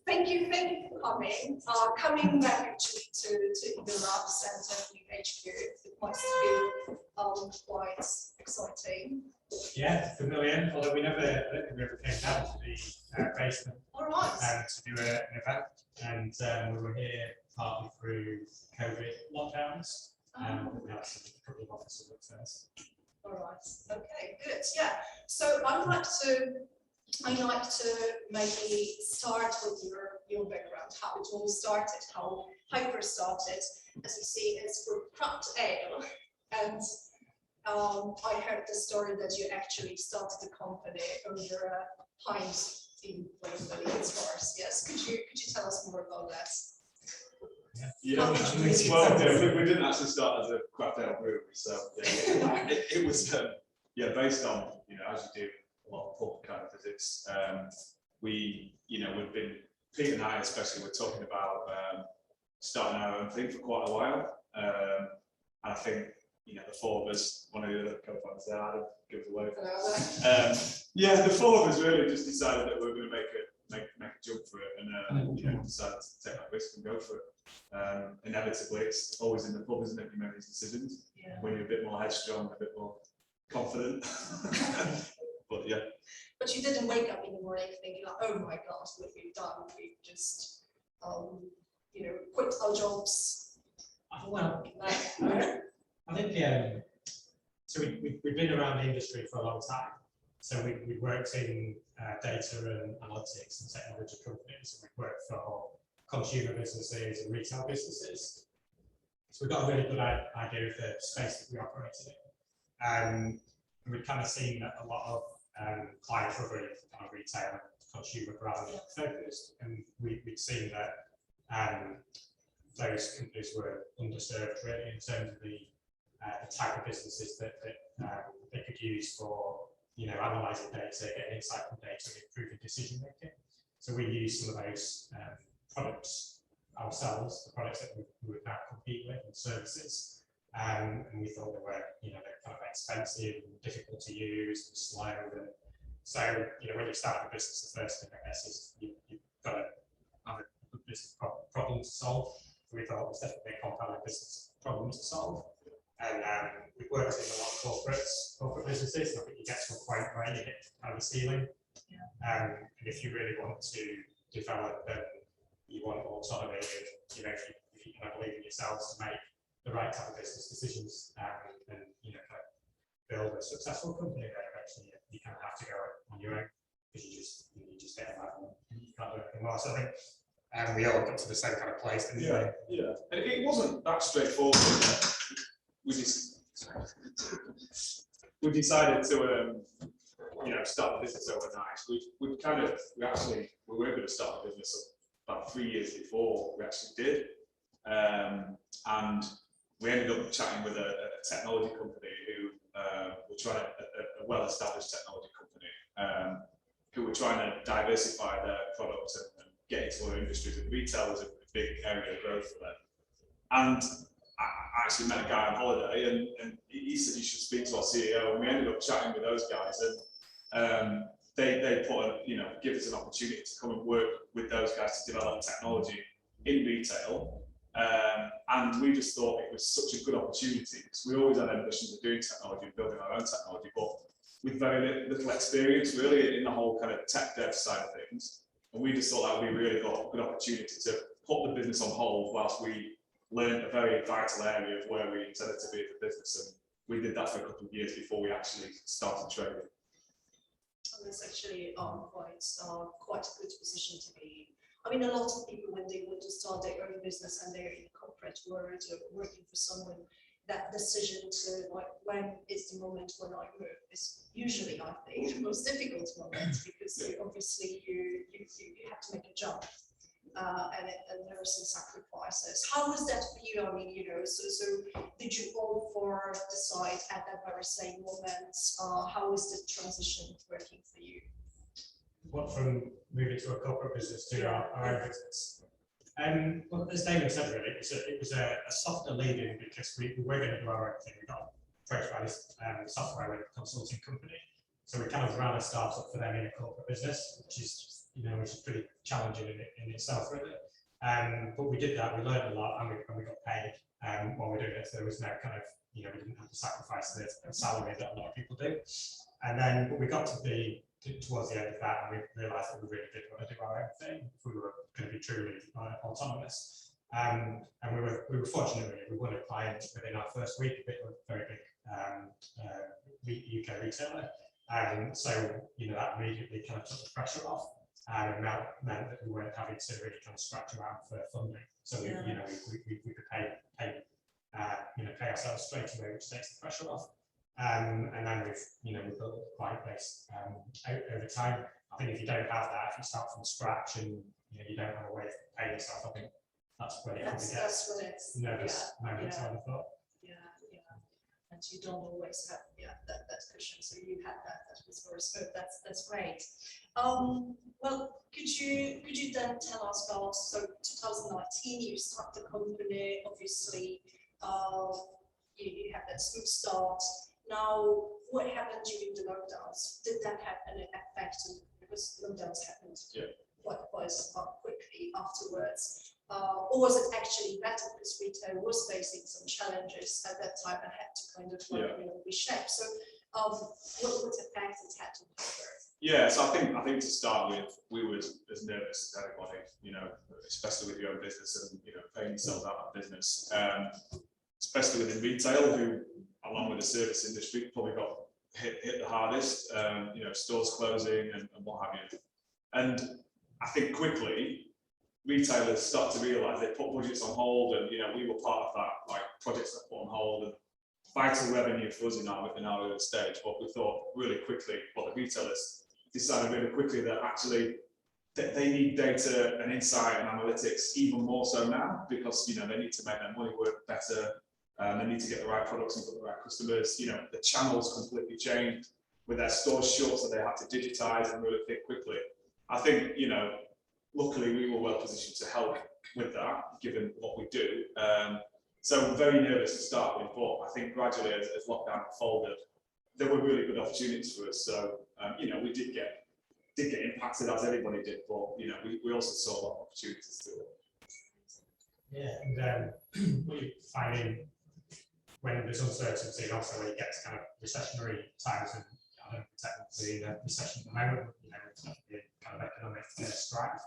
Thank you for coming. Coming back actually to the lab centre HQ, it must be quite exciting. Yeah, familiar, although I don't think we ever came down to the basement to do an event, and we were here partly through COVID lockdowns, and we had a couple of offices upstairs. All right, okay, good, yeah. So I'd like to maybe start with your background, how it all started, how Hyper started. As you see, it's for craft ale, and I heard the story that you actually started a company over a pint in one of the Leeds bars. Yes, could you tell us more about that? Yeah, well, we didn't actually start as a craft ale brewery, so yeah, it was based on, as you do a lot of pub kind of visits. We've been, Pete and I especially, were talking about starting our own thing for quite a while, and I think the four of us, one of the other co-founders there, Adam, give it away. The four of us really just decided that we were going to make a jump for it, and decided to take that risk and go for it. Inevitably, it's always in the pub, isn't it? You make these decisions when you're a bit more headstrong, a bit more confident. But yeah. But you didn't wake up in the morning thinking like, oh my God, what we've done? We've just, quit our jobs. Well, I think so. We've been around the industry for a long time. So we worked in data and analytics and technology companies. We've worked for consumer businesses and retail businesses. So we've got a really good idea of the space that we operated in. And we've kind of seen that a lot of clients were very kind of retail and consumer brand focused, and we'd seen that those companies were underserved really in terms of the type of businesses that they could use for analysing data, getting insight from data, and improving decision making. So we used some of those products ourselves, the products that we would now compete with, and services. And we thought they were, they're kind of expensive and difficult to use and slow. And so, when you start a business, the first thing I guess is you've got to have a good business problem to solve. We thought it was definitely a compelling business problem to solve. And we've worked in a lot of corporate businesses. And I think you get to a point where you hit kind of a ceiling. And if you really want to develop, then you want autonomy. And, if you kind of believe in yourselves to make the right type of business decisions, and kind of build a successful company, then eventually you kind of have to go on your own, because you just get that and you can't do anything more. So I think we all got to the same kind of place. Yeah. And it wasn't that straightforward. We decided to start the business overnight. We were going to start the business about 3 years before we actually did, and we ended up chatting with a technology company who were trying a well-established technology company who were trying to diversify their products and get into other industries. And retail was a big area of growth for them. And I actually met a guy on holiday, and he said you should speak to our CEO. And we ended up chatting with those guys, and they give us an opportunity to come and work with those guys to develop technology in retail. And we just thought it was such a good opportunity, because we always had ambitions of doing technology and building our own technology, but with very little experience really in the whole kind of tech dev side of things. And we just thought that would be a really good opportunity to put the business on hold whilst we learned a very vital area of where we intended to be as a business. And we did that for a couple of years before we actually started trading. And that's actually quite a good position to be in. I mean, a lot of people, when they want to start their own business and they're in the corporate world or working for someone, that decision to when is the moment when I move is usually, I think, the most difficult moment, because obviously you have to make a jump, and there are some sacrifices. How was that for you? I mean, so did you all four decide at that very same moment? How is the transition working for you? What, from moving to a corporate business to our own business? Well, as Damon said, really, it was a softer lead-in, because we were going to do our own thing. We got approached by this software consulting company, so we kind of ran a startup for them in a corporate business, which is which is pretty challenging in itself, really. But we did that. We learned a lot, and we got paid while we were doing it. So there was no kind of, we didn't have to sacrifice the salary that a lot of people do. And then, but we got to be towards the end of that, and we realised that we really did want to do our own thing if we were going to be truly autonomous. And we were fortunate, really. We won a client within our first week, a very big UK retailer. So that immediately kind of took the pressure off, and meant that we weren't having to really kind of scratch around for funding. So we could pay ourselves straight away, which takes the pressure off. And then we've built a client base over time. I think if you don't have that, if you start from scratch and you don't have a way of paying yourself, I think that's where you probably get nervous moments. I would have thought. And you don't always have that cushion. So you had that was very good. That's great. Well, could you then tell us about 2019? You start the company, obviously. You have that smooth start. Now, what happened during the lockdowns? Did that have an effect? Because lockdowns happened quite quickly afterwards. Or was it actually better because retail was facing some challenges at that time and had to kind of reshape? So, what effect it had on growth? Yeah, so I think to start with, we were as nervous as everybody, especially with your own business and paying yourself out of business, especially within retail, who, along with the service industry, probably got hit the hardest. Stores closing and what have you. And I think quickly, retailers start to realise they put budgets on hold, and we were part of that, like projects that put on hold and vital revenue for us in our early stage. But we thought really quickly, the retailers decided really quickly that actually they need data and insight and analytics even more so now, because they need to make their money work better. They need to get the right products in front of the right customers. The channels completely changed with their stores shut, so they had to digitize and really think quickly. I think luckily we were well positioned to help with that, given what we do. So very nervous to start with, but I think gradually as lockdown unfolded, there were really good opportunities for us. So we did get impacted, as everybody did, but we also saw a lot of opportunities to it. Yeah, and what you're finding when there's uncertainty, and also when you get to kind of recessionary times, and I don't know, technically in a recession at the moment, the kind of economic strife,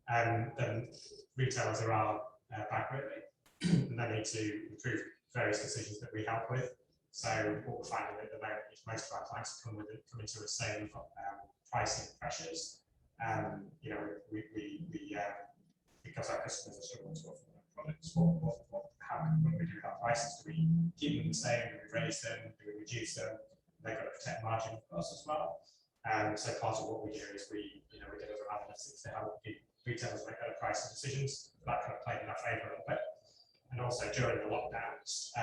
then retailers are back really, and they need to improve various decisions that we help with. So what we're finding at the moment is most of our clients come into a same pricing pressures. Because our customers are struggling to offer their products, when we do have prices, do we keep them the same? Do we raise them? Do we reduce them? They've got to protect margin for us as well. So part of what we do is we deliver analytics to help retailers make better pricing decisions. That kind of played in our favour a little bit. And also during the lockdowns,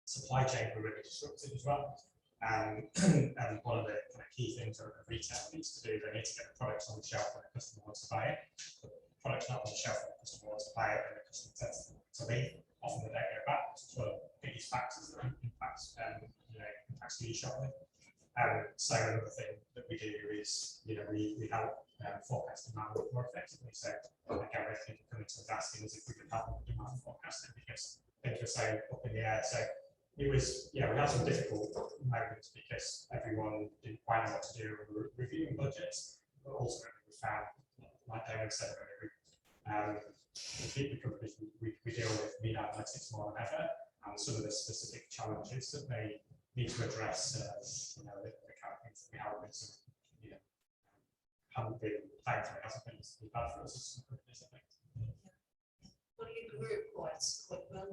supply chain were really disrupted as well. And one of the kind of key things that a retailer needs to do, they need to get the products on the shelf when the customer wants to buy it. But the product's not on the shelf when the customer wants to buy it, and the customer tends to leave. Often they don't go back. It's one of the biggest factors that impacts the shopping. So another thing that we do is we help forecast demand more effectively. So again, if people come into us asking us if we can help them with demand forecasting, because things were so up in the air. So it was, we had some difficult moments because everyone didn't quite know what to do. We were reviewing budgets, but ultimately we found, like Damon said earlier, the companies we deal with need analytics more than ever, and some of the specific challenges that they need to address, the kind of things that we help with, haven't been, thankfully, hasn't been as bad for us as some companies, I think. Well, you grew quite well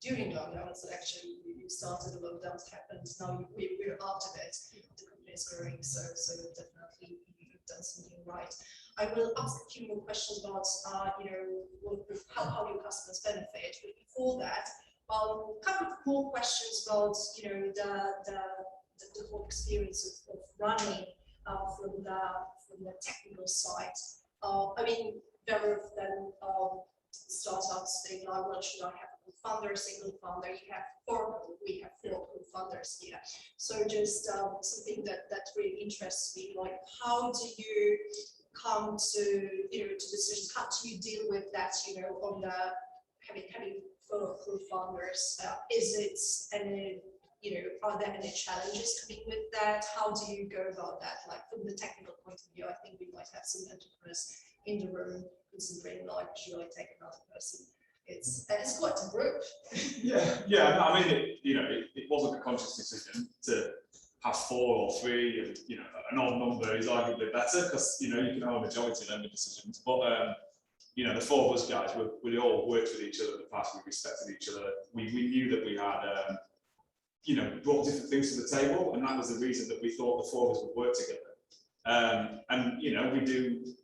during lockdowns. Actually, you started, the lockdowns happened. Now we're after that. The company is growing, so definitely you've done something right. I will ask a few more questions about how your customers benefit. But before that, a couple of more questions about the whole experience of running from the technical side. I mean, very often startups think, well, should I have a co-founder, single founder? We have four co-founders here. So just something that really interests me, like how do you come to, you know, to decisions? How do you deal with that, you know, on the having fellow co-founders? Is it any, you know, are there any challenges coming with that? How do you go about that? Like from the technical point of view, I think we might have some entrepreneurs in the room considering, like, should I take another person? It's quite a group. Yeah. No, I mean, it wasn't a conscious decision to have 4 or 3, and an odd number is arguably better because you can have a majority of them decisions. But the 4 of us guys, we all worked with each other in the past. We respected each other. We knew that we had brought different things to the table, and that was the reason that we thought the 4 of us would work together. And we do.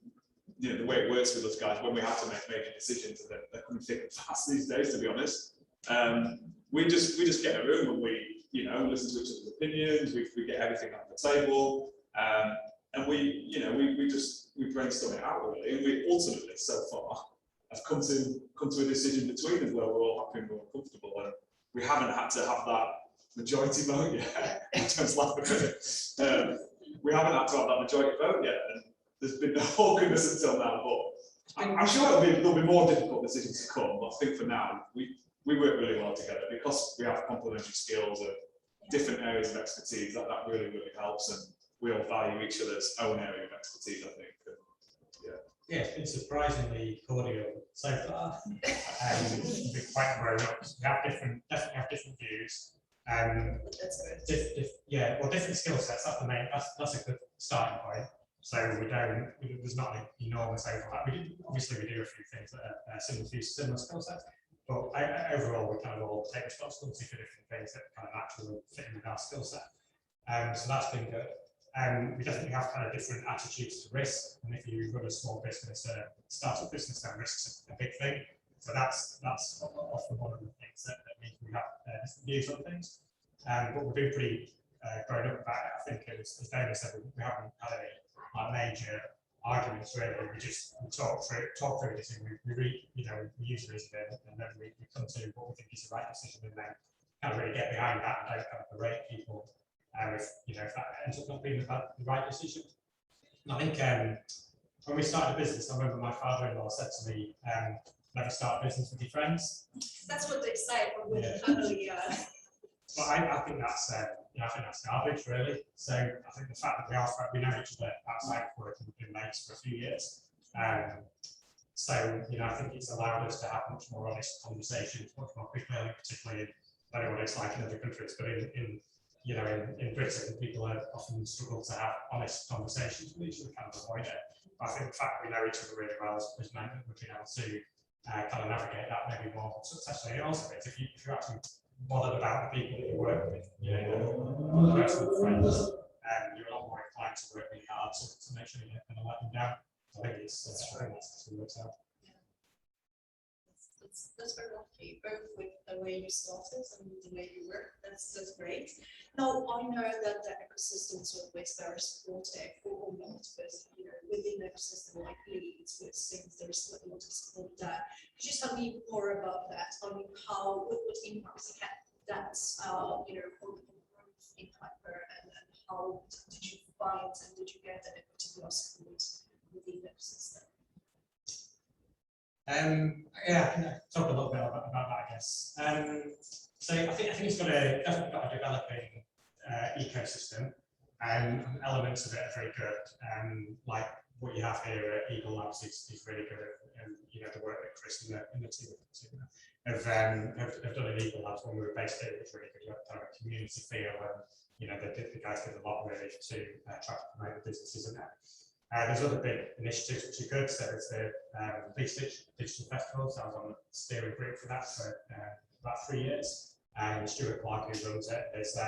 The way it works with us guys, when we have to make major decisions, and they're coming thick and fast these days, to be honest. We just get in a room and we listen to each other's opinions. We get everything on the table, and we brainstorm it out really. And we ultimately, so far, have come to a decision between us where we're all happy and we're comfortable, and we haven't had to have that majority vote yet. Just laugh at it. We haven't had to have that majority vote yet. And there's been no awkwardness until now, but I'm sure there'll be more difficult decisions to come. But I think for now, we work really well together because we have complementary skills and different areas of expertise. That really helps, and we all value each other's own area of expertise, I think. Yeah, it's been surprisingly cordial so far. We've been quite grown up. We have definitely have different views. That's good. Different skill sets. That's a good starting point. So there's not an enormous overlap. We do a few things that are similar skill sets, but overall we kind of all take responsibility for different things that kind of naturally fit in with our skill set. So that's been good. We definitely have kind of different attitudes to risk, and if you run a small business, startup business, then risk's a big thing. So that's often one of the things that means we have different views on things. But we're being pretty grown up about it. I think, as Damon said, we haven't had any major arguments really. We talk through this, and we use reason, and then we come to what we think is the right decision, and then kind of really get behind that and don't kind of berate people if that ends up not being the right decision. And I think when we started a business, I remember my father-in-law said to me, never start a business with your friends. That's what they say, but with the family. But I think that's garbage, really. So I think the fact that we know each other outside of work, and we've been mates for a few years. So I think it's allowed us to have much more honest conversations, much more quickly, particularly in, I don't know what it's like in other countries, but in Britain, people often struggle to have honest conversations with each other, kind of avoid it. But I think the fact that we know each other really well has meant that we've been able to kind of navigate that maybe more successfully. And also, if you're actually bothered about the people that you work with, personal friends, you're a lot more inclined to work really hard to make sure you're not going to let them down. So I think that's what works out. That's very lucky, both with the way you started and the way you work. That's great. Now I know that the ecosystem is always very supportive or not, but within the ecosystem like Leeds, with things there's a lot of support there. Could you tell me more about that? I mean, what impacts had that on the growth in Hyper, and how did you find and did you get any particular support within the ecosystem? I can talk a little bit about that, I guess. So I think it's definitely got a developing ecosystem, and elements of it are very good. Like what you have here at Eagle Labs is really good, and the work that Chris and the team have done at Eagle Labs when we were based here was really good. You have kind of a community feel, and the guys did a lot really to try to promote the businesses in there. There's other big initiatives which are good. So there's the Leeds Digital Festival. So I was on the steering group for that for about 3 years. And Stuart Clark, who runs it, there's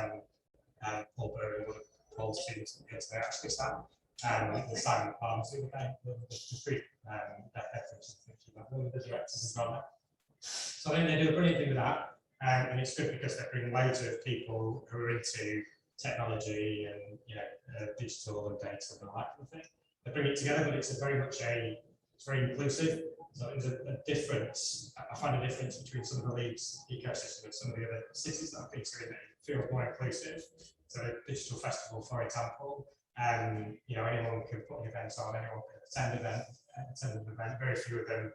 Paul Burry, one of Paul's students that goes there actually sat. The Simon Palms, the three one of the directors as well. So I think they do a brilliant thing with that. And it's good because they bring loads of people who are into technology and digital and data and all that kind of thing. They bring it together, but it's very inclusive. So there's a difference. I find a difference between some of the Leeds ecosystem and some of the other cities that I've been to, that it feels more inclusive. So the digital festival, for example, You know, anyone can put an event on, anyone can attend an event. Very few of them,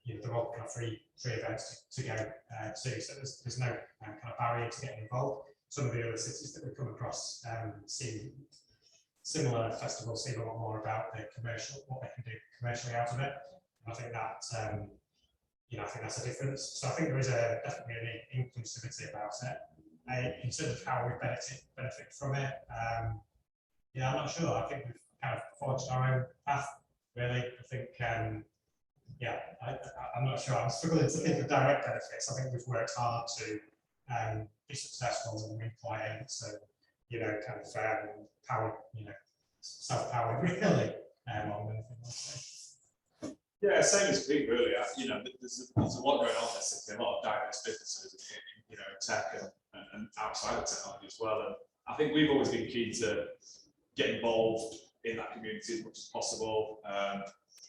you know, they're all kind of free events to go to. So there's no kind of barrier to getting involved. Some of the other cities that we've come across see similar festivals, see a lot more about the commercial, what they can do commercially out of it. And I think that, you know, I think that's a difference. So I think there is definitely an inclusivity about it. In terms of how we benefit from it, yeah, I'm not sure. I think we've kind of forged our own path, really. I think, yeah, I'm not sure. I'm struggling to think of direct benefits. I think we've worked hard to be successful and win clients and, you know, kind of powered, you know, self-powered really on anything like that. Yeah, same as Pete, really. You know, there's a lot going on there. A lot of diverse businesses, you know, tech and outside of technology as well. And I think we've always been keen to get involved in that community as much as possible.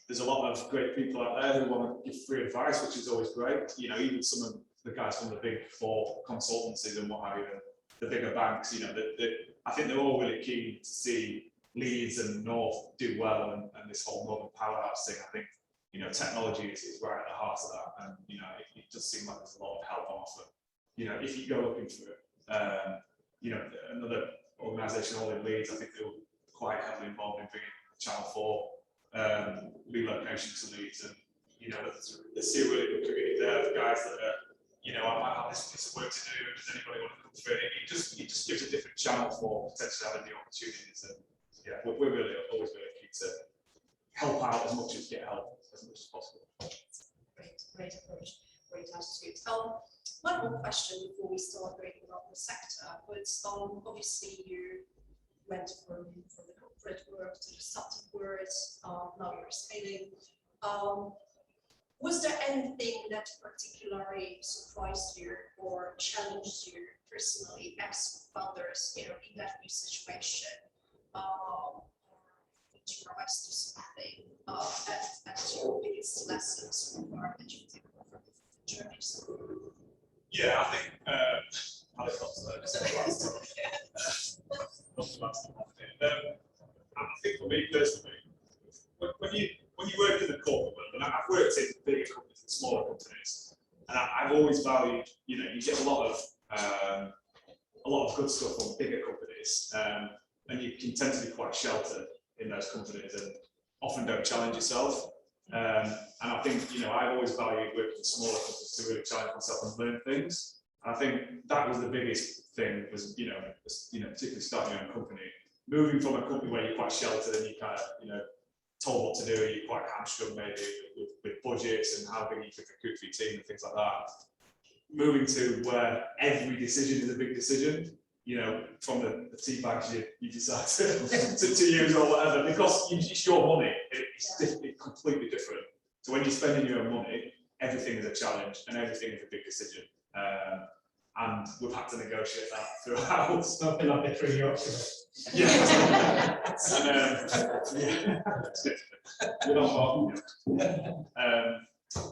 There's a lot of great people out there who want to give free advice, which is always great. You know, even some of the guys from the big four consultancies and what have you, the bigger banks, you know, I think they're all really keen to see Leeds and North do well, and this whole Northern Powerhouse thing. I think, you know, technology is right at the heart of that, and you know, it does seem like there's a lot of help on offer. You know, if you go looking for it, you know, another organisation, all in Leeds, I think they were quite heavily involved in bringing Channel 4 relocation to Leeds, and you know, there's a really good community there of guys that are, you know, I might have this piece of work to do. Does anybody want to come through? It just gives a different channel for potentially having the opportunities, and yeah, we're really always really keen to help out as much as get help as much as possible. Great approach, great attitude. One more question before we start breaking up the sector, but obviously you went from the corporate world to the startup world, now you're scaling. Was there anything that particularly surprised you or challenged you personally as founders, you know, in that new situation? Which you advice to something as your biggest lessons so far that you take from the journey? Yeah, I think I think for me personally, when you work in the corporate world, and I've worked in bigger companies and smaller companies, and I've always valued, you know, you get a lot of good stuff from bigger companies, and you can tend to be quite sheltered in those companies and often don't challenge yourself. And I think, you know, I've always valued working in smaller companies to really challenge myself and learn things. And I think that was the biggest thing, was, you know, particularly starting your own company, moving from a company where you're quite sheltered and you kind of, you know, told what to do, you're quite hamstrung maybe with budgets and how big you can recruit for your team and things like that. Moving to where every decision is a big decision, you know, from the tea bags you decide to use or whatever, because it's your money, it's completely different. So when you're spending your own money, everything is a challenge and everything is a big decision. And we've had to negotiate that throughout. Something like it through Yorkshire. Yeah.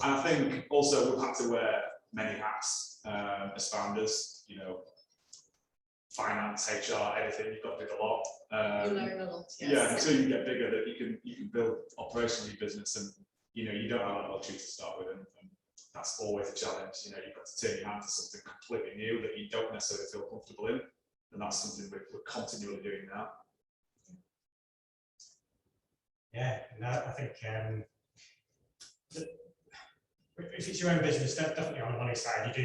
And I think also we've had to wear many hats as founders, you know, finance, HR, everything, you've got to do a lot. You learn a lot, yes. Yeah, until you get bigger, that you can build operationally business, and you know, you don't have a lot to start with, and that's always a challenge. You know, you've got to turn your hand to something completely new that you don't necessarily feel comfortable in, and that's something we're continually doing now. Yeah, no, I think if it's your own business, definitely on the money side,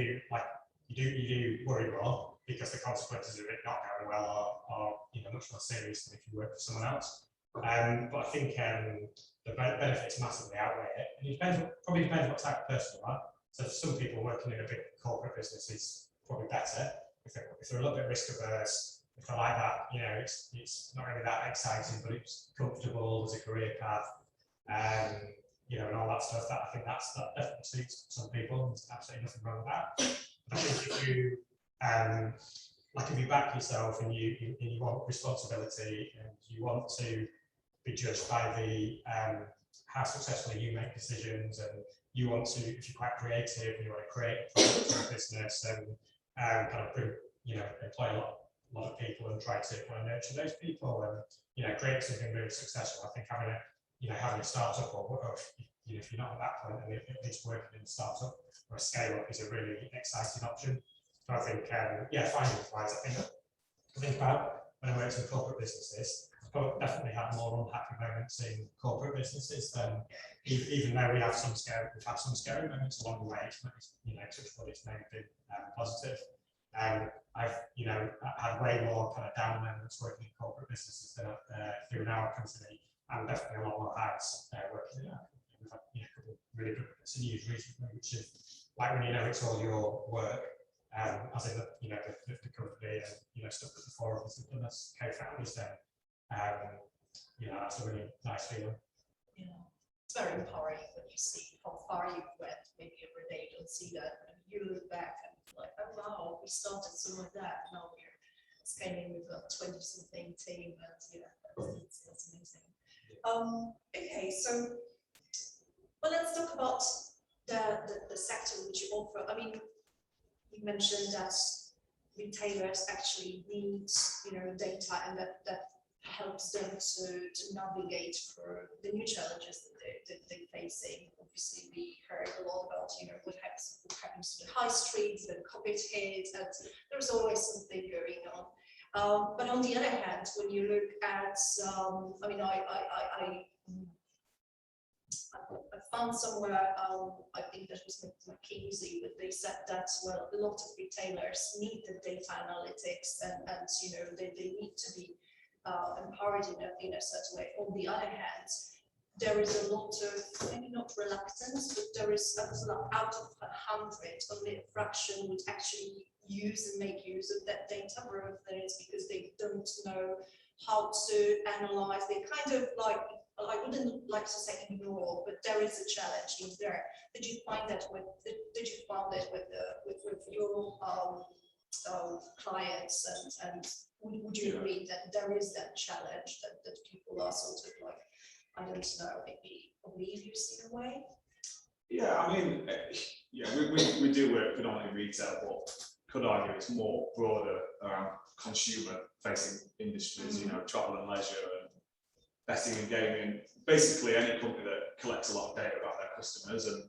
you do worry more, because the consequences of it not going well are you know, much more serious than if you work for someone else. But I think the benefits massively outweigh it. And it probably depends what type of person you are. So for some people, working in a big corporate business is probably better. If they're a little bit risk averse, if they like that, you know, it's not really that exciting, but it's comfortable, there's a career path, you know, and all that stuff. That I think that definitely suits some people. There's absolutely nothing wrong with that. But I think if you like, if you back yourself and you want responsibility and you want to be judged by the how successfully you make decisions, and you want to, if you're quite creative, you want to create a product or a business and kind of bring, you know, employ a lot lot of people and try to kind of nurture those people and, you know, create something really successful. I think having a startup or if you're not at that point and it's working in a startup or a scale up is a really exciting option. So I think, finance wise, I think about when I worked in corporate businesses, I've definitely had more unhappy moments in corporate businesses than even though we've had some scary moments along the way. It's, touch wood, it's mainly been positive. I've had way more kind of down moments working in corporate businesses than through our company, and definitely a lot more highs working in our company. We've had a couple of really good news recently, which is like when it's all your work, as in the company and stuff that the four of us have done as co-founders. Then that's a really nice feeling. Yeah, it's very empowering when you see how far you've went. Maybe every day you don't see that, and you look back and like, oh wow, we started something like that. Now we're scaling with a 20-something team, and that's amazing. Okay, so let's talk about the sector which you offer. I mean, you mentioned that retailers actually need data, and that helps them to navigate through the new challenges that they're facing. Obviously, we heard a lot about what happens to the high streets when COVID hit, and there's always something going on. But on the other hand, when you look at, I found somewhere, I think that was McKinsey, but they said that a lot of retailers need the data analytics, and they need to be empowered in a certain way. On the other hand, there is a lot of, maybe not reluctance, but there is out of 100, only a fraction would actually use and make use of that data, rather than it's because they don't know how to analyze. They kind of like, I wouldn't like to say ignore, but there is a challenge in there. Did you find that with your clients, and would you agree that there is that challenge that people are sort of like, I don't know, maybe oblivious in a way? Yeah, I mean, we do work predominantly retail, but could argue it's more broader around consumer-facing industries, travel and leisure, and betting and gaming. Basically, any company that collects a lot of data about their customers and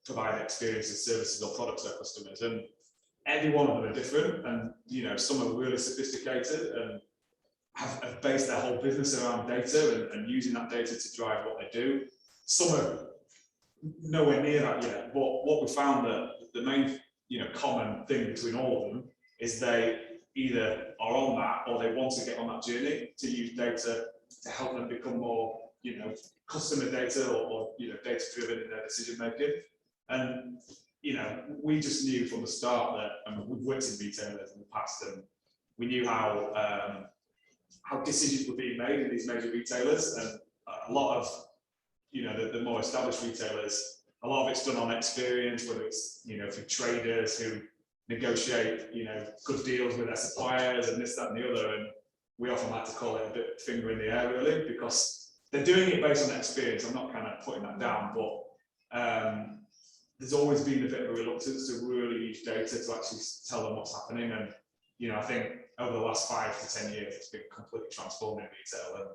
provide experiences, services, or products to their customers. And every one of them are different, and some are really sophisticated and have based their whole business around data and using that data to drive what they do. Some are nowhere near that yet, but what we found that the main common thing between all of them is they either are on that or they want to get on that journey to use data to help them become more customer data or data driven in their decision making. And we just knew from the start that, we've worked in retailers in the past, and we knew how decisions were being made in these major retailers, and a lot of the more established retailers, a lot of it's done on experience, whether it's for traders who negotiate good deals with their suppliers and this, that, and the other. And we often like to call it a bit finger in the air, really, because they're doing it based on experience. I'm not kind of putting that down, but there's always been a bit of a reluctance to really use data to actually tell them what's happening. And I think over the last 5 to 10 years, it's been completely transformed in retail, and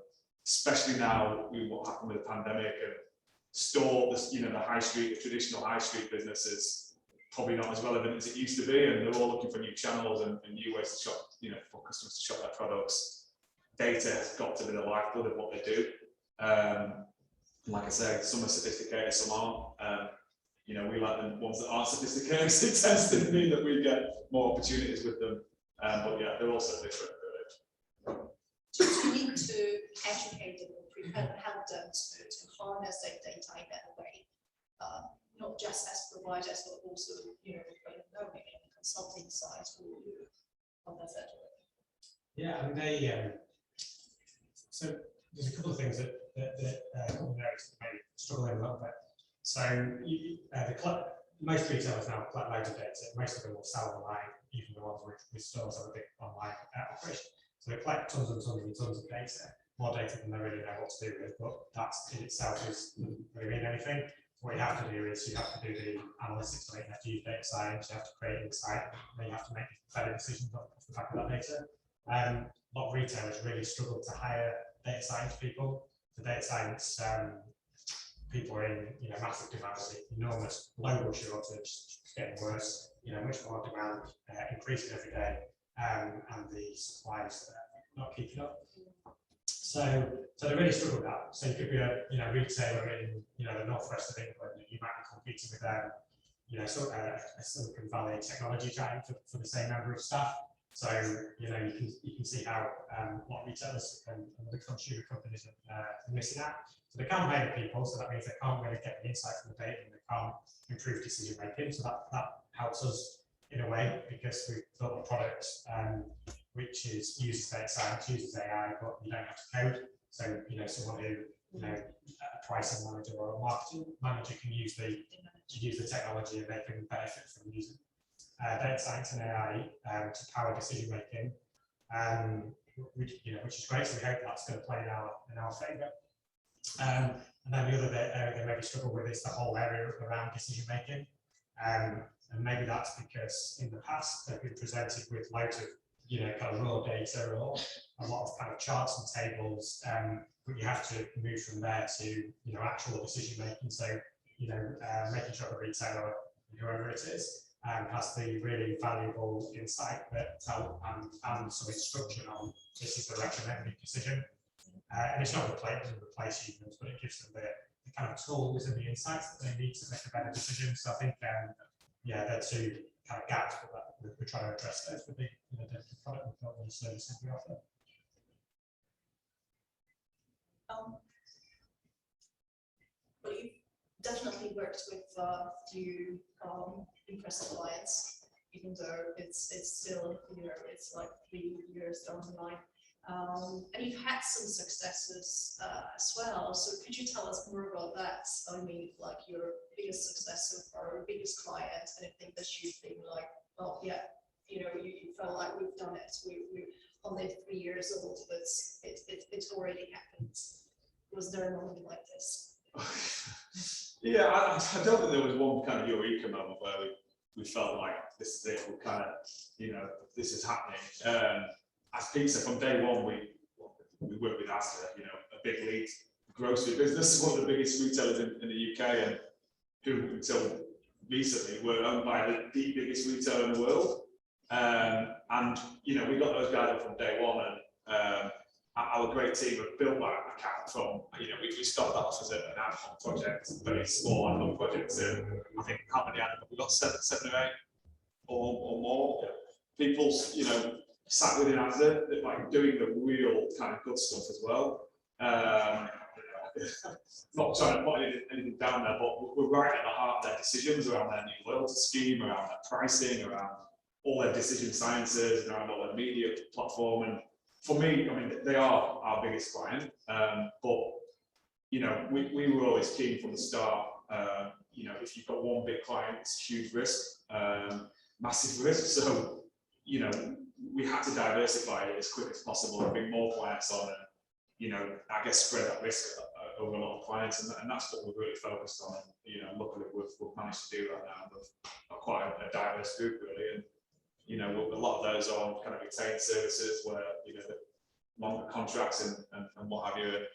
especially now with what happened with the pandemic and the high street, the traditional high street business is probably not as relevant as it used to be, and they're all looking for new channels and new ways to shop, for customers to shop their products. Data has got to be the lifeblood of what they do. Like I say, some are sophisticated, some aren't. We like the ones that aren't sophisticated. It tends to mean that we get more opportunities with them. But yeah, they're also different, really. Do you need to educate them or help them to harness their data in that way? Not just as providers, but also, maybe on the consulting side, or how does that work? Yeah, I mean, so there's a couple of things that couple of areas that may struggle in a little bit. So most retailers now collect loads of data. Most of them will sell online, even the ones with stores have a big online operation. So they collect tons and tons and tons of data, more data than they really know what to do with, but that in itself doesn't really mean anything. what you have to do is you have to do the analytics on it, you have to use data science, you have to create insight, and then you have to make better decisions off the back of that data. A lot of retailers really struggle to hire data science people. The data science people are in massive demand, enormous global shortage, it's getting worse, much more demand, increasing every day, and the supplies not keeping up. So they really struggle with that. So you could be a retailer in the northwest of England, and you might be competing with a Silicon Valley technology giant for the same number of staff. So you can see how a lot of retailers and the consumer companies are missing out. So they can't hire people, so that means they can't really get the insight from the data, and they can't improve decision making. So that helps us in a way, because we've built a product which uses data science, uses AI, but you don't have to code. So someone who a pricing manager or a marketing manager can use the technology, and they can benefit from using data science and AI to power decision making, which is great. So we hope that's going to play in our favour. And then the other area they maybe struggle with is the whole area around decision making. And maybe that's because in the past they've been presented with loads of kind of raw data or a lot of kind of charts and tables, but you have to move from there to actual decision making. So making sure the retailer, whoever it is, has the really valuable insight that and some instruction on this is the recommended decision. And it's not replace humans, but it gives them the kind of tools and the insights that they need to make a better decision. So I think they're two kind of gaps that we're trying to address those with the product we've got and the services we offer. Well, you've definitely worked with a few impressive clients, even though it's still it's like 3 years down the line. And you've had some successes as well. So could you tell us more about that? I mean, like your biggest success so far, your biggest client, anything that you've been like, oh yeah, you felt like we've done it. We're only 3 years old, but it's already happened. Was there a moment like this? Yeah, I don't think there was one kind of eureka moment where we felt like this is it. We kind of, this is happening. As Pete said, from day one, we worked with Asda, a big Leeds grocery business, one of the biggest retailers in the UK, and who until recently were owned by the biggest retailer in the world. And we got those guys up from day one, and our great team have built that account from, we started off as an ad hoc project, very small ad hoc projects. I think how many ad hoc? We got seven or eight or more people, sat within Asda, like doing the real kind of good stuff as well. Not trying to put anything down there, but we're right at the heart of their decisions around their new loyalty scheme, around their pricing, around all their decision sciences, and around all their media platform. And for me, I mean, they are our biggest client, but we were always keen from the start. If you've got one big client, it's a huge risk, massive risk. So we had to diversify it as quick as possible and bring more clients on, and I guess spread that risk over a lot of clients, and that's what we're really focused on. And luckily we've managed to do that now with quite a diverse group really, and a lot of those are on kind of retained services where the longer contracts and what have you. It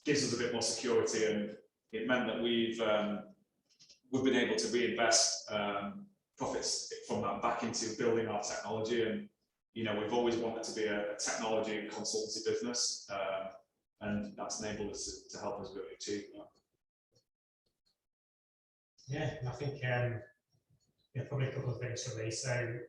gives us a bit more security, and it meant that we've been able to reinvest profits from that back into building our technology. And we've always wanted to be a technology and consultancy business, and that's enabled us to help us really achieve that. Yeah, and I think probably a couple of things for me. So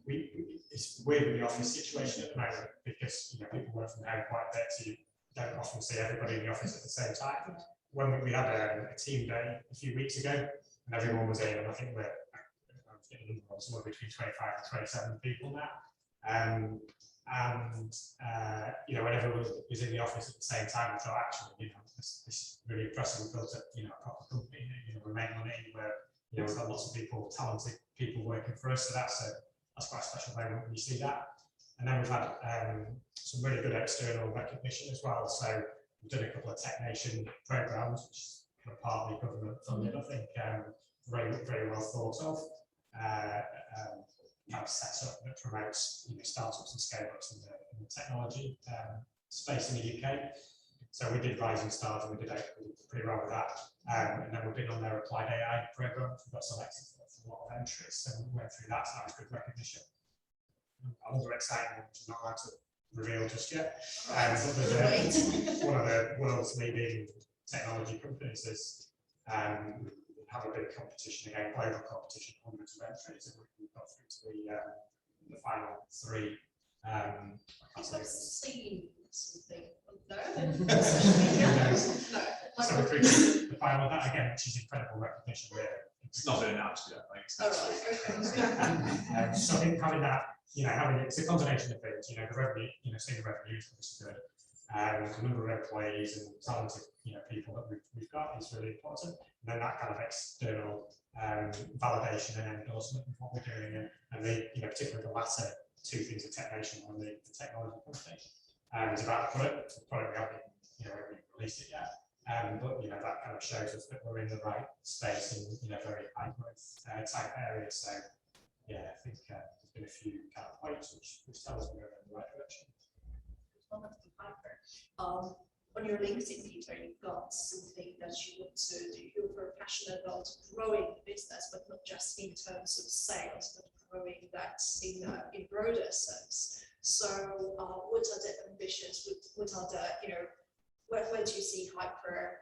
it's weird in the office situation at the moment because people work from home quite a bit, so you don't often see everybody in the office at the same time. When we had a team day a few weeks ago, and everyone was in, and I think we're somewhere between 25 and 27 people now. When everyone was in the office at the same time, I thought actually, this is really impressive. We built a proper company, we make money, where we've got lots of people, talented people working for us. So that's quite a special moment when you see that. And then we've had some really good external recognition as well. So we've done a couple of Tech Nation programs, which is kind of partly government funded, I think, very well thought of. Kind of set up that promotes startups and scale-ups in the technology space in the UK. So we did Rising Stars and we did pretty well with that. And then we've been on their Applied AI program. We got selected for a lot of entries, and we went through that. So that was good recognition. Another exciting one, which I'm not allowed to reveal just yet. One of the world's leading technology companies is have a big competition again, global competition, hundreds of entries, and we've got through to the final three. I've seen something. No, no. So we're through to the final of that again, which is incredible recognition, really. It's not been announced yet, thanks. So I think having that, it's a combination of things. The revenue, seeing the revenue is obviously good. The number of employees and talented, people that we've got is really important. And then that kind of external validation and endorsement of what we're doing, and particularly the latter two things, the technician and the technology company. It's about the product. The product we haven't, released it yet. But that kind of shows us that we're in the right space in very high growth type areas. So yeah, I think there's been a few kind of points which tell us we're in the right direction. On your LinkedIn, Peter, you've got something that you want to do. You're very passionate about growing the business, but not just in terms of sales, but growing that in broader sense. So, what are the ambitions? What are the where do you see Hyper?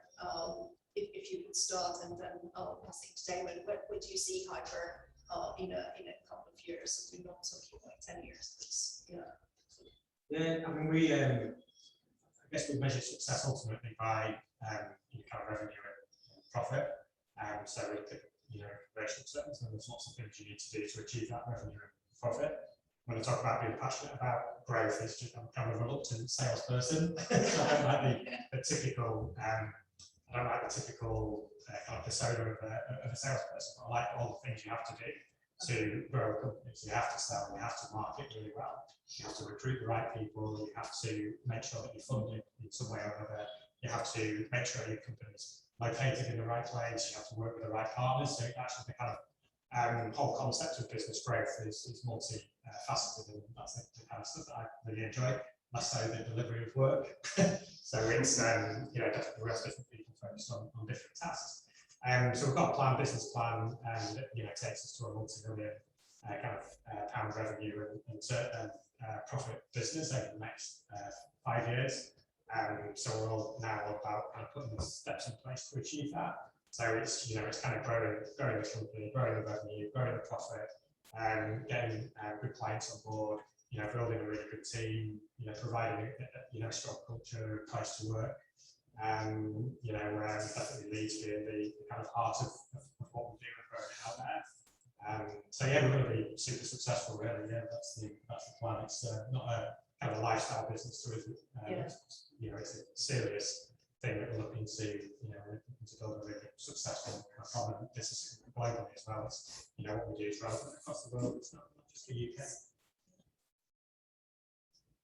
If you could start and then passing to Damon, where do you see Hyper in a couple of years? We're not talking like 10 years, please. Yeah, I mean, I guess we measure success ultimately by kind of revenue and profit. So we look at commercial terms, and there's lots of things you need to do to achieve that revenue and profit. When I talk about being passionate about growth, it's just I'm kind of a reluctant salesperson. So I don't like the typical kind of persona of a salesperson. I like all the things you have to do to grow a company. So you have to sell, you have to market really well. You have to recruit the right people. You have to make sure that you're funded in some way or another. You have to make sure your company's located in the right place. You have to work with the right partners. So actually, the kind of whole concept of business growth is multi-faceted, and that's the kind of stuff that I really enjoy. Less so the delivery of work. So it's definitely we have different people focused on different tasks. So we've got a business plan, and it takes us to a multi-million pound revenue and profit business over the next 5 years. So we're all now about kind of putting the steps in place to achieve that. So it's it's kind of growing the company, growing the revenue, growing the profit, getting good clients on board, building a really good team, providing a strong culture, place to work. Definitely Leeds being the kind of heart of what we do and growing it out there. So yeah, we're going to be super successful, really. Yeah, that's the plan. It's not a kind of a lifestyle business to it. It's a serious thing that we're looking to build a really successful kind of prominent business globally as well. It's what we do is relevant across the world. It's not just the UK.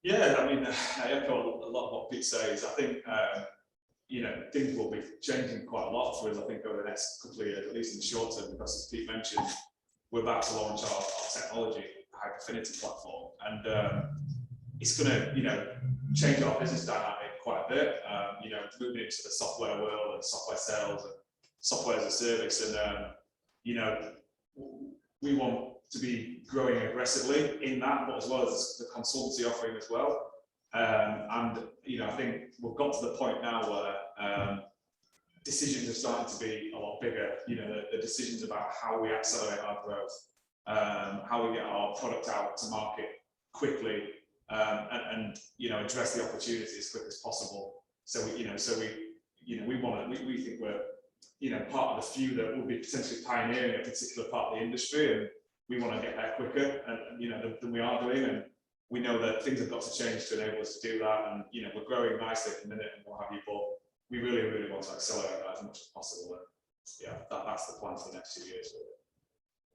Yeah, I mean, I echo a lot of what Pete says. I think things will be changing quite a lot for us, I think, over the next couple of years, at least in the short term, because as Pete mentioned, we're about to launch our technology Hyperfinity platform, and it's going to change our business dynamic quite a bit. Moving into the software world and software sales and software as a service, and we want to be growing aggressively in that, but as well as the consultancy offering as well. And I think we've got to the point now where decisions are starting to be a lot bigger. The decisions about how we accelerate our growth, how we get our product out to market quickly, and address the opportunities as quick as possible. So we think we're part of the few that will be potentially pioneering a particular part of the industry, and we want to get there quicker than we are doing. And we know that things have got to change to enable us to do that, and we're growing nicely at the minute and what have you, but we really want to accelerate that as much as possible. And that's the plan for the next 2 years.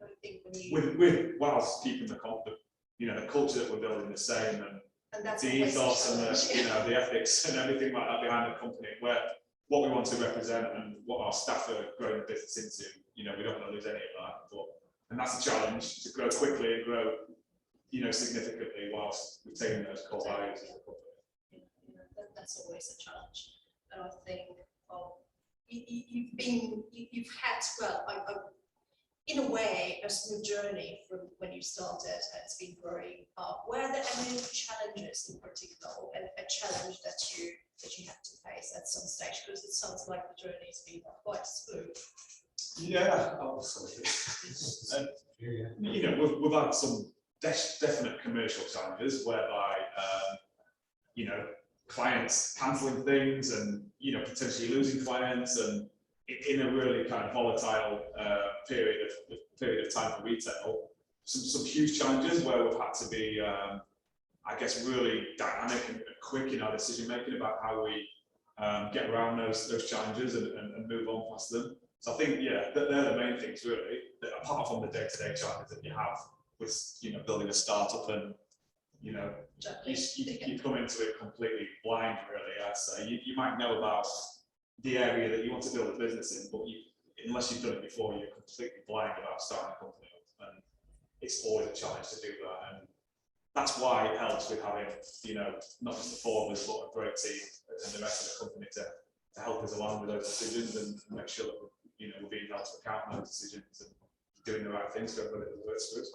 I think when with whilst keeping the culture that we're building the same, and that's the ethos and the ethics and everything like that behind the company, where what we want to represent and what our staff are growing the business into. You know, we don't want to lose any of that, and that's a challenge, to grow quickly and grow, you know, significantly whilst retaining those core values as a company. That's always a challenge. And I think you've had, well, in a way, a smooth journey from when you started, and it's been growing up. Were there any challenges in particular, or a challenge that you had to face at some stage? Because it sounds like the journey's been quite smooth. Yeah, absolutely. You know, we've had some definite commercial challenges whereby, you know, clients cancelling things and, you know, potentially losing clients, and in a really kind of volatile period of time for retail, some huge challenges where we've had to be, I guess, really dynamic and quick in our decision making about how we get around those challenges and move on past them. So I think, yeah, they're the main things really, that apart from the day-to-day challenges that you have with, you know, building a startup, and, you know, you come into it completely blind really. I'd say you might know about the area that you want to build a business in, but unless you've done it before, you're completely blind about starting a company up, and it's always a challenge to do that. And that's why it helps with having, you know, not just the four of us, but a great team and the rest of the company to help us along with those decisions and make sure that we're, you know, we're being held to account on those decisions and doing the right things for everybody that works for us.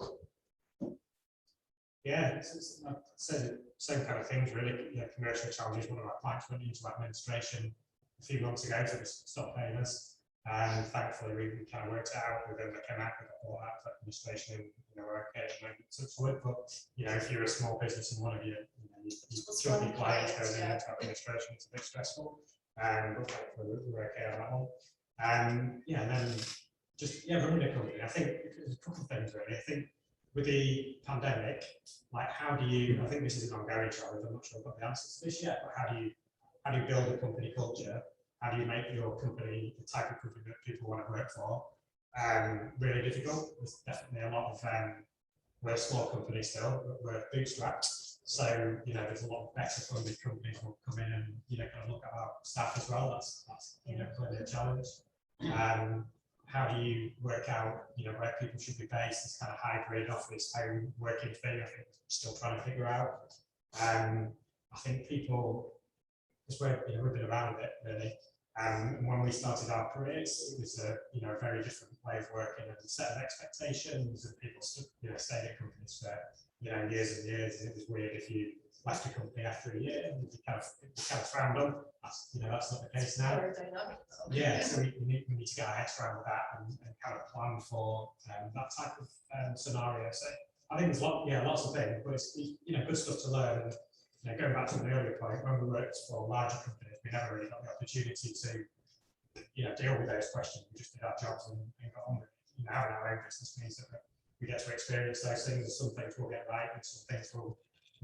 Yeah, it's like I said, same kind of things really. Yeah, commercial challenges. One of our clients went into administration a few months ago, so they stopped paying us. And thankfully, we kind of worked it out with them. They came out with all that for administration, and, you know, we're okay at the moment, touch wood. But, you know, if you're a small business and one of your, you know, your chunky clients goes into administration, it's a bit stressful. But thankfully, we're okay on that one. Yeah, and then just, yeah, running a company. I think there's a couple of things really. I think with the pandemic, like, how do you, I think this is an ongoing challenge, I'm not sure I've got the answers to this yet, but how do you build a company culture? How do you make your company the type of company that people want to work for? Really difficult. There's definitely a lot of, we're a small company still, but we're bootstrapped. So, you know, there's a lot of better funded companies will come in and, you know, kind of look at our staff as well. That's you know, clearly a challenge. How do you work out, you know, where people should be based? This kind of hybrid office home working thing, I think we're still trying to figure out. I think people, because we've been around it really. And when we started our careers, it was a, you know, a very different way of working and a set of expectations, and people you know, stayed at companies for, you know, years and years. And it was weird if you left a company after a year, and you kind of frowned on. That's, you know, that's not the case now. Yeah, so we need to get our heads around that and kind of plan for that type of scenario. So I think there's lots of things, but it's, you know, good stuff to learn. And, you know, going back to the earlier point, when we worked for larger companies, we never really got the opportunity to, you know, deal with those questions. We just did our jobs and got on with it. You know, having our own business means that we get to experience those things, and some things we'll get right, and some things we'll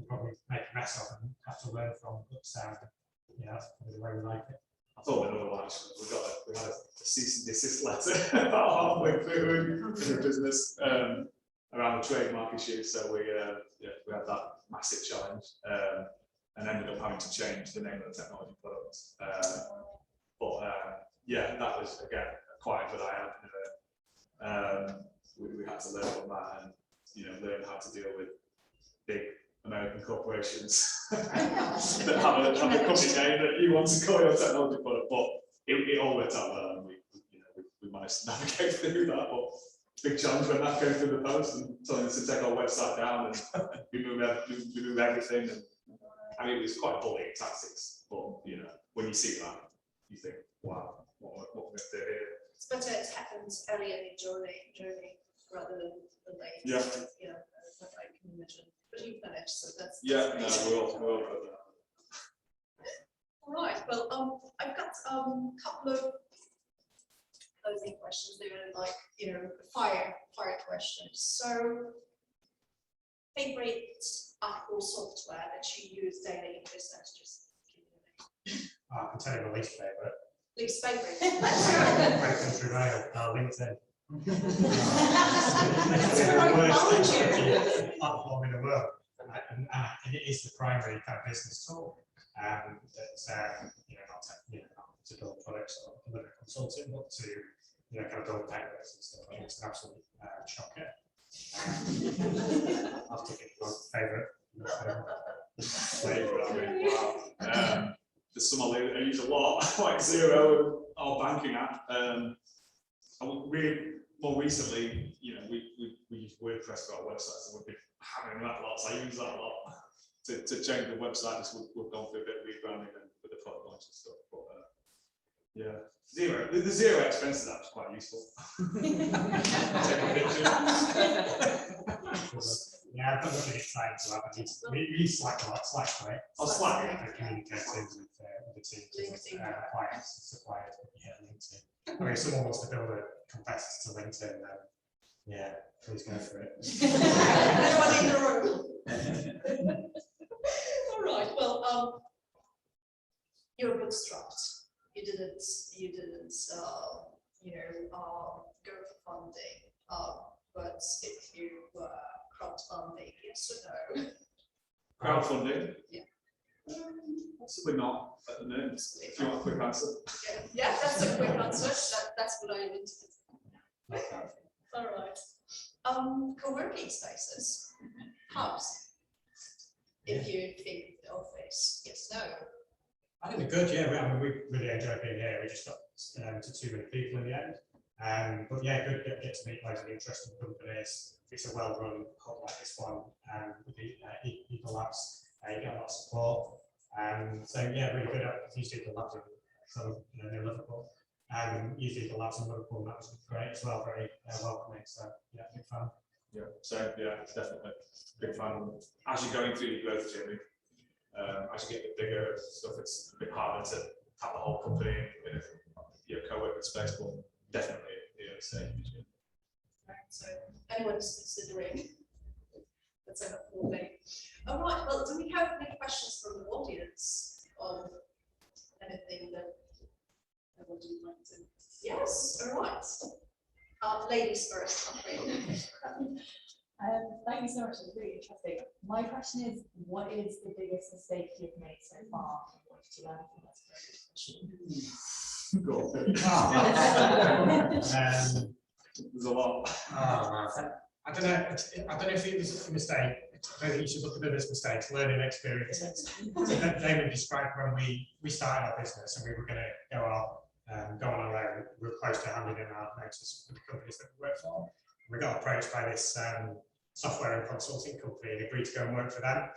probably make a mess of and have to learn from. But yeah, that's probably the way we like it. I thought another one actually. We had a cease and desist letter about halfway through the business around the trademark issue. So we had that massive challenge and ended up having to change the name of the technology product. Yeah, that was again quite a good eye opener. We had to learn from that, and, you know, learn how to deal with big American corporations that have a company name that you want to call your technology product. But it all worked out well, and we managed to navigate through that. But big challenge when that came through the post and telling us to take our website down and remove everything. And I mean, it was quite bullying tactics, but, you know, when you see that, you think, wow, what we're going to do here. It's better it happens early in the journey rather than late. Yeah. You know, I can imagine. But you've managed, so that's. Yeah, no, we're all good. All right. Well, I've got a couple of closing questions. They were like, you know, fire questions. So, favorite Apple software that you use daily in business? Just give me a name. I can tell you my least favourite. Least favourite. Country Rail, LinkedIn. That's where I found you. Platform in the world, and it is the primary kind of business tool. That's you know, not to build products or deliver consulting, but to kind of build networks and stuff. I think it's an absolute shocker. I'll take it as my favourite. Wow. There's some I use a lot, like Xero, our banking app. More recently, we use WordPress for our websites, and we've been having that lots. I use that a lot to change the website. We've gone through a bit of rebranding and with the product launch and stuff. But yeah, the Xero expenses app is quite useful. Taking pictures. Yeah, I've got nothing exciting to have. We use Slack a lot. Slack's great. Slack to communicate with the teams, clients, suppliers, LinkedIn. I mean, if someone wants to build a competitor to LinkedIn, then yeah, please go for it. Everyone in the room. All right. Well, you're bootstrapped. You didn't, go for funding. But if you were crowdfunding, yes or no? Crowdfunding? Yeah. Possibly not at the moment. If you want a quick answer. Yeah, that's a quick answer. That's what I wanted. All right. Co-working spaces, hubs. If you think of the office, yes, no. I think they're good. Yeah, we really enjoy being here. We just got to too many people in the end. But yeah, good. Get to meet loads of interesting companies. It's a well-run hub like this one, with the Eagle Labs. You get a lot of support. So yeah, really good. I've used Eagle Labs near Liverpool. Used Eagle Labs in Liverpool, and that was great as well. Very welcoming. So yeah, big fan. Yeah, so yeah, definitely big fan. As you're going through your growth journey, as you get a bit bigger and stuff, it's a bit harder to have the whole company in a co-working space, but definitely same. Right, so anyone who's considering, that's a helpful thing. All right, well, do we have any questions from the audience on anything that would you like to? Yes, all right. Ladies first. Thank you so much. It's really interesting. My question is, what is the biggest mistake you've made so far? What did you learn from this? There's a lot. I don't know if it was a mistake. I don't think you should look at them as mistakes, learning experiences. Damon described when we started our business and we were going to go on our own. We were close to handing in our notice with the companies that we worked for. We got approached by this software and consulting company and agreed to go and work for them.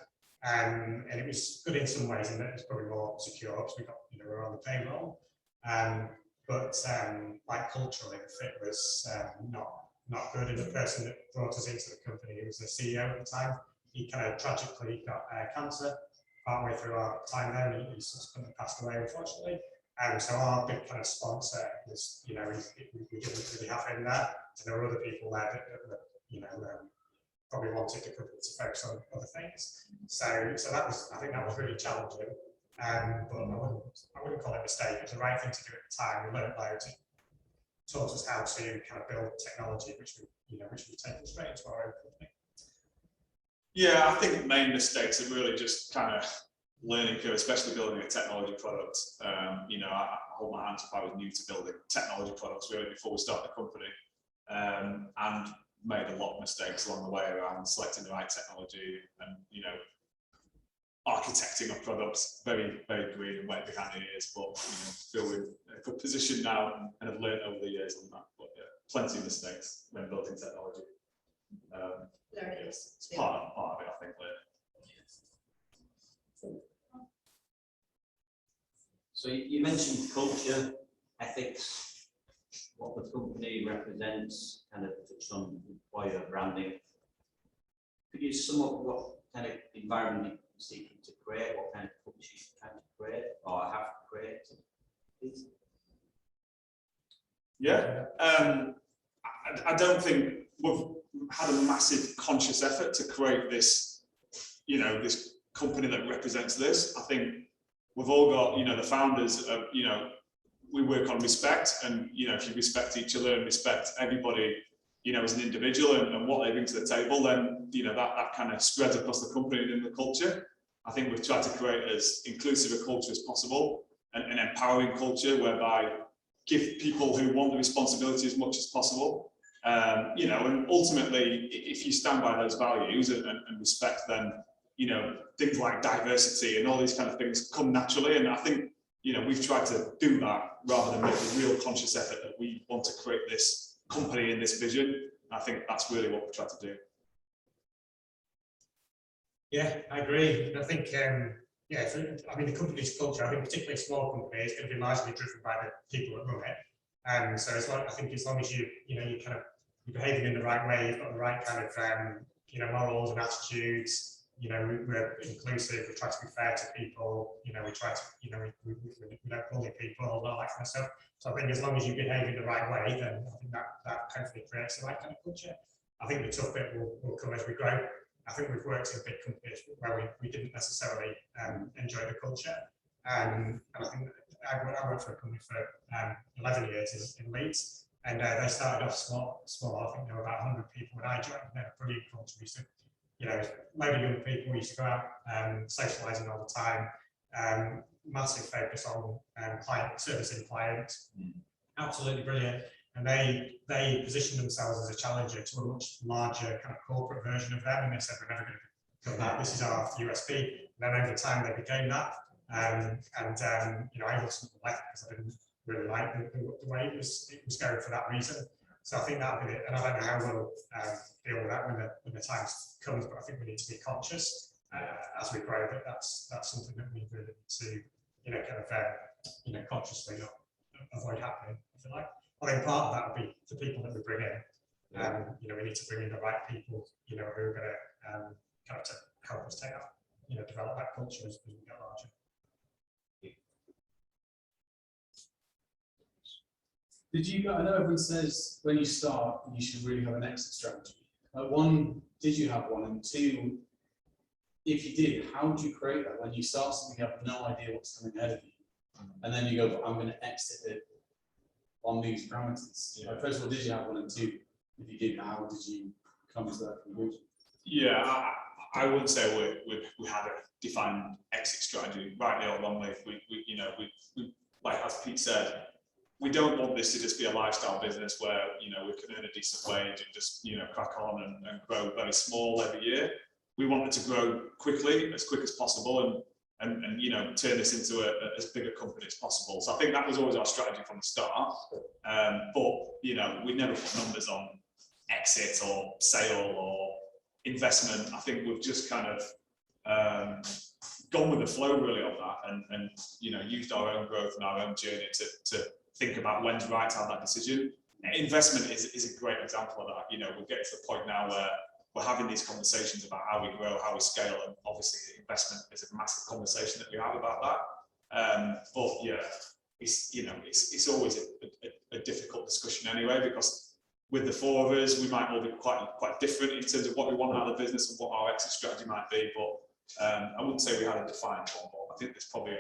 And it was good in some ways, and it was probably more secure because we were on the payroll. But like culturally, the fit was not good. And the person that brought us into the company, who was the CEO at the time, he kind of tragically got cancer partway through our time there, and he subsequently passed away, unfortunately. So our big kind of sponsor was, we didn't really have him there, and there were other people there that probably wanted the company to focus on other things. So I think that was really challenging. But I wouldn't call it a mistake. It was the right thing to do at the time. We learned loads. It taught us how to kind of build technology, which we've taken straight into our own company. Yeah, I think the main mistakes are really just kind of learning curve, especially building a technology product. I hold my hands up. I was new to building technology products really before we started the company, and made a lot of mistakes along the way around selecting the right technology and architecting our products. Very, very green and wet behind the ears, but feel we're in a good position now and have learned over the years on that. But yeah, plenty of mistakes when building technology. It's part of it, I think. So you mentioned culture, ethics, what the company represents, kind of touched on employer branding. Could you sum up what kind of environment you're seeking to create, what kind of culture you're trying to create or have created, please? Yeah, I don't think we've had a massive conscious effort to create this, this company that represents this. I think we've all got, the founders of, we work on respect, and if you respect each other and respect everybody, as an individual and what they bring to the table, then that kind of spreads across the company and in the culture. I think we've tried to create as inclusive a culture as possible, an empowering culture whereby give people who want the responsibility as much as possible. You know, and ultimately, if you stand by those values and respect, then, you know, things like diversity and all these kind of things come naturally. And I think, you know, we've tried to do that rather than make a real conscious effort that we want to create this company and this vision. I think that's really what we try to do. Yeah, I agree. I think, yeah, I mean, the company's culture, I think particularly small companies, is going to be largely driven by the people that run it. And so as long, I think as long as you're behaving in the right way, you've got the right kind of, you know, morals and attitudes, you know, we're inclusive, we try to be fair to people, you know, we try to, you know, we don't bully people, all that kind of stuff. So I think as long as you behave in the right way, then I think that hopefully creates the right kind of culture. I think the tough bit will come as we grow. I think we've worked in big companies where we didn't necessarily enjoy the culture. And I think I worked for a company for 11 years in Leeds, and they started off small. I think there were about 100 people when I joined. They had a brilliant culture. We used to, you know, load of young people. We used to go out socialising all the time. Massive focus on client servicing clients. Absolutely brilliant. And they positioned themselves as a challenger to a much larger kind of corporate version of them. And they said, we're never going to become that. This is our USP. And then over time, they became that. You know, I ultimately left because I didn't really like the way it was going for that reason. So I think that'll be it. And I don't know how we'll deal with that when the time comes, but I think we need to be conscious as we grow. But that's something that we really need to, you know, kind of, you know, consciously not avoid happening, if you like. I think part of that will be the people that we bring in. You know, we need to bring in the right people, you know, who are going to kind of to help us take that, you know, develop that culture as we get larger. Did you? I know everyone says when you start, you should really have an exit strategy. One, did you have one? And two, if you did, how would you create that? When you start something, you have no idea what's coming ahead of you, and then you go, "I'm going to exit it on these parameters." Yeah. First of all, did you have one? And two, if you did, how did you come to that conclusion? Yeah, I wouldn't say we had a defined exit strategy, rightly or wrongly. We like as Pete said, we don't want this to just be a lifestyle business where, you know, we can earn a decent wage and just, you know, crack on and grow very small every year. We want it to grow quickly, as quick as possible, and you know, turn this into as big a company as possible. So I think that was always our strategy from the start. But you know, we never put numbers on exit or sale or investment. I think we've just kind of gone with the flow really on that, and you know, used our own growth and our own journey to think about when's right to have that decision. Investment is a great example of that. You know, we're getting to the point now where we're having these conversations about how we grow, how we scale, and obviously investment is a massive conversation that we have about that. But yeah, it's always a difficult discussion anyway, because with the four of us, we might all be quite different in terms of what we want out of the business and what our exit strategy might be. But I wouldn't say we had a defined one, but I think there's probably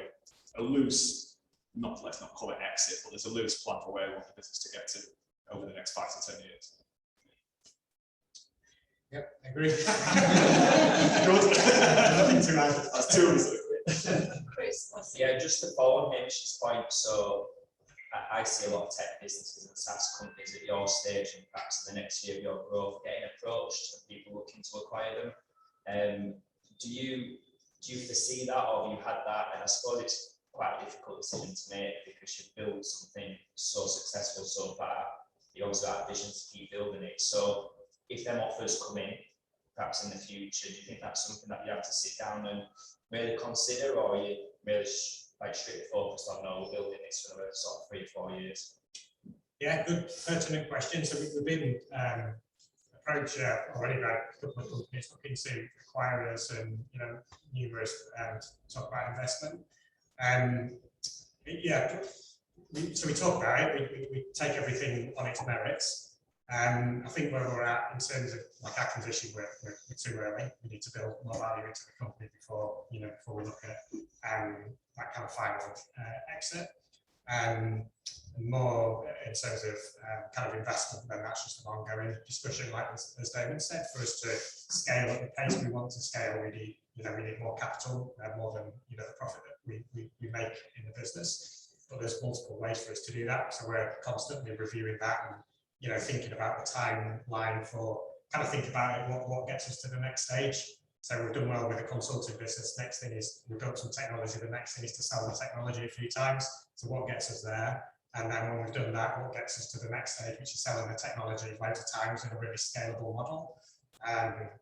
a loose, let's not call it exit, but there's a loose plan for where we want the business to get to over the next 5 to 10 years. Yep, I agree. Good. Nothing to add. That's two of us. Chris, Yeah, just to follow on Hamish's point, so I see a lot of tech businesses and SaaS companies at your stage, and perhaps in the next year of your growth, getting approached and people looking to acquire them. Do you foresee that, or have you had that? And I suppose it's quite a difficult decision to make because you've built something so successful so far. You also have visions to keep building it. So if them offers come in, perhaps in the future, do you think that's something that you have to sit down and really consider, or are you really like strictly focused on, no, we're building this for another sort of 3 or 4 years? Yeah, good pertinent question. So we've been approached already by a couple of companies looking to acquire us, and you know, numerous talk about investment. Yeah, so we talk about it. We take everything on its merits. I think where we're at in terms of like acquisition, we're too early. We need to build more value into the company before we look at that kind of final exit. And more in terms of kind of investment, then that's just an ongoing discussion, like as Damon said. For us to scale at the pace we want to scale, we need, we need more capital, more than the profit that we make in the business. But there's multiple ways for us to do that, so we're constantly reviewing that and thinking about the timeline for kind of think about it, what gets us to the next stage. So we've done well with the consulting business. Next thing is we've built some technology. The next thing is to sell the technology a few times. So what gets us there? And then when we've done that, what gets us to the next stage, which is selling the technology loads of times in a really scalable model.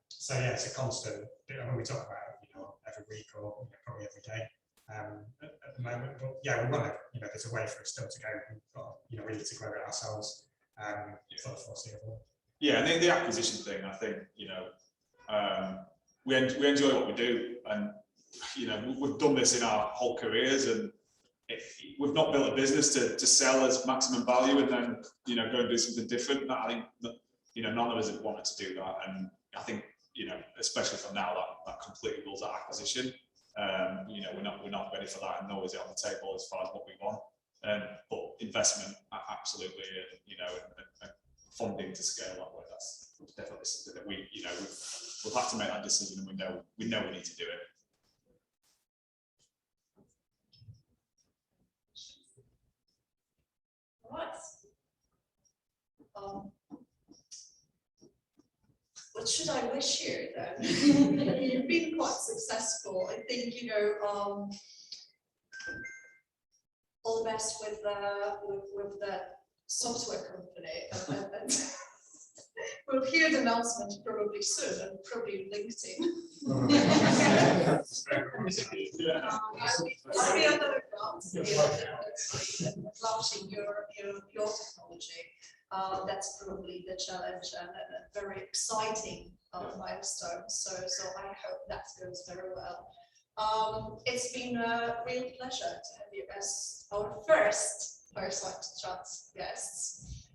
So yeah, it's a constant. I mean, we talk about it, every week or probably every day at the moment. But yeah, we want to. There's a way for it still to go. We've got, we need to grow it ourselves for the foreseeable. Yeah, and the acquisition thing, I think, we enjoy what we do, and we've done this in our whole careers, and we've not built a business to sell as maximum value and then go and do something different. I think that, none of us have wanted to do that, and I think especially for now that completely rules out acquisition. We're not ready for that, and nor is it on the table as far as what we want. But investment, absolutely, and funding to scale that way, that's definitely something that we'll have to make that decision, and we know we need to do it. Right. What should I wish you then? You've been quite successful. I think all the best with the software company, and we'll hear the announcement probably soon, and probably LinkedIn. I'll be on the lookout, launching your technology. That's probably the challenge and a very exciting milestone. So I hope that goes very well. It's been a real pleasure to have you as our first Fireside Chat guests.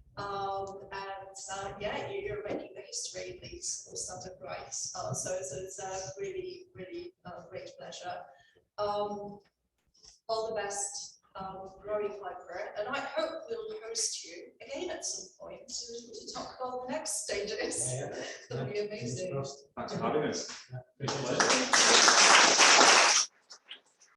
Yeah, you're making the history. Leeds all started right. So it's a really, really great pleasure. All the best. Growing Hyper, and I hope we'll host you again at some point to talk about the next stages. It'll be amazing. Thanks for having us. Yeah,